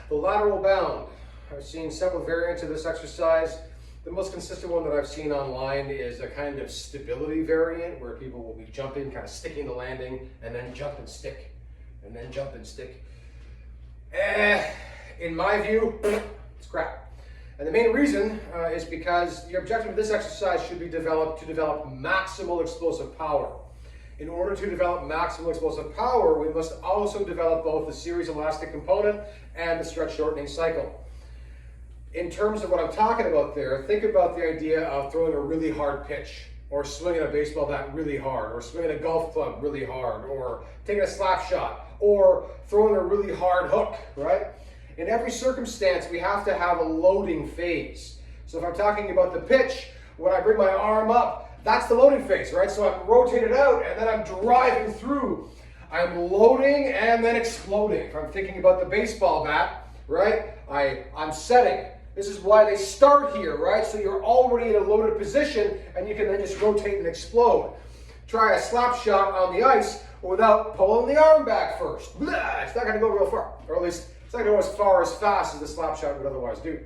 The lateral bound. I've seen several variants of this exercise. The most consistent one that I've seen online is a kind of stability variant where people will be jumping, kind of sticking the landing, and then jump and stick, and then jump and stick. In my view, it's crap. And the main reason is because the objective of this exercise should be to develop maximal explosive power. In order to develop maximal explosive power, we must also develop both the series elastic component and the stretch shortening cycle. In terms of what I'm talking about there, think about the idea of throwing a really hard pitch, or swinging a baseball bat really hard, or swinging a golf club really hard, or taking a slap shot, or throwing a really hard hook, right? In every circumstance, we have to have a loading phase. So if I'm talking about the pitch, when I bring my arm up, that's the loading phase, right? So I'm rotated out and then I'm driving through. I'm loading and then exploding. If I'm thinking about the baseball bat, right? I'm setting. This is why they start here, right? So you're already in a loaded position and you can then just rotate and explode. Try a slap shot on the ice without pulling the arm back first. Blah, it's not gonna go real far, or at least it's not gonna go as far as fast as the slap shot would otherwise do.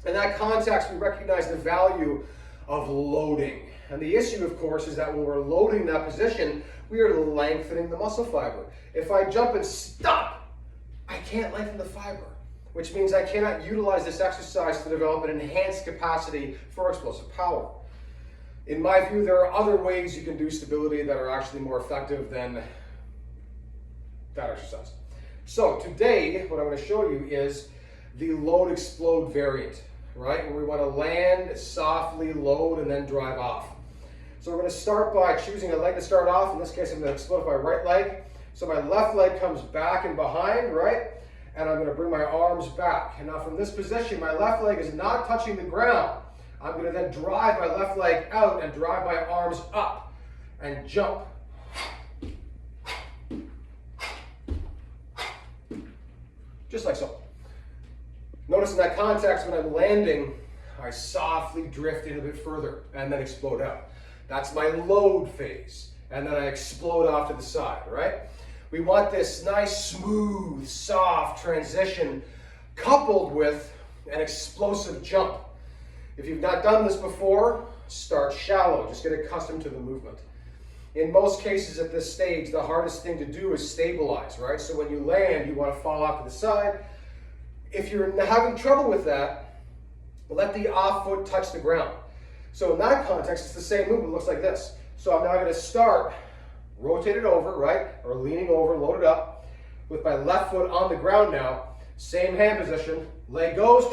In that context, we recognize the value of loading. And the issue, of course, is that when we're loading that position, we are lengthening the muscle fiber. If I jump and stop, I can't lengthen the fiber, which means I cannot utilize this exercise to develop an enhanced capacity for explosive power. In my view, there are other ways you can do stability that are actually more effective than that exercise. So today, what I'm going to show you is the load explode variant, right? Where we want to land, softly load, and then drive off. So we're going to start by choosing a leg to start off. In this case, I'm going to explode my right leg. So my left leg comes back and behind, right? And I'm going to bring my arms back. And now from this position, my left leg is not touching the ground. I'm going to then drive my left leg out and drive my arms up and jump. Just like so. Notice in that context, when I'm landing, I softly drift in a bit further and then explode out. That's my load phase. And then I explode off to the side, right? We want this nice, smooth, soft transition coupled with an explosive jump. If you've not done this before, start shallow. Just get accustomed to the movement. In most cases at this stage, the hardest thing to do is stabilize, right? So when you land, you want to fall off to the side. If you're having trouble with that, let the off foot touch the ground. So in that context, it's the same movement. It looks like this. So I'm now going to start rotated over, right? Or leaning over, loaded up, with my left foot on the ground now. Same hand position. Leg goes,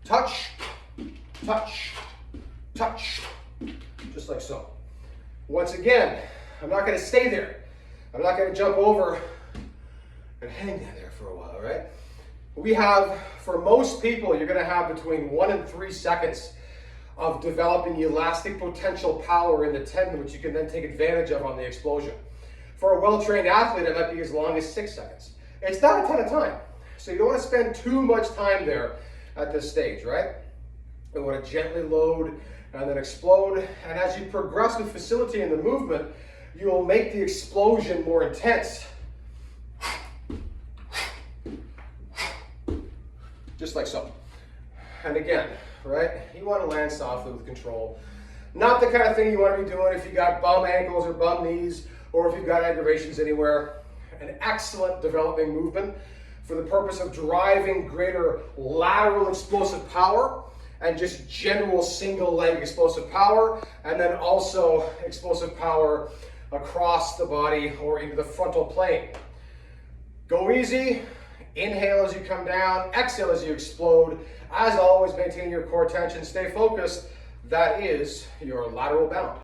touch, touch, touch. Just like so. Once again, I'm not going to stay there. I'm not going to jump over and hang there for a while, right? We have, for most people, you're going to have between 1 and 3 seconds of developing elastic potential power in the tendon, which you can then take advantage of on the explosion. For a well-trained athlete, it might be as long as 6 seconds. It's not a ton of time, so you don't want to spend too much time there at this stage, right? You want to gently load and then explode, and as you progress with facility in the movement, you will make the explosion more intense. Just like so. And again, right? You want to land softly with control. Not the kind of thing you want to be doing if you got bum ankles or bum knees, or if you've got aggravations anywhere. An excellent developing movement for the purpose of driving greater lateral explosive power and just general single leg explosive power, and then also explosive power across the body or into the frontal plane. Go easy. Inhale as you come down, exhale as you explode. As always, maintain your core tension, stay focused. That is your lateral bound.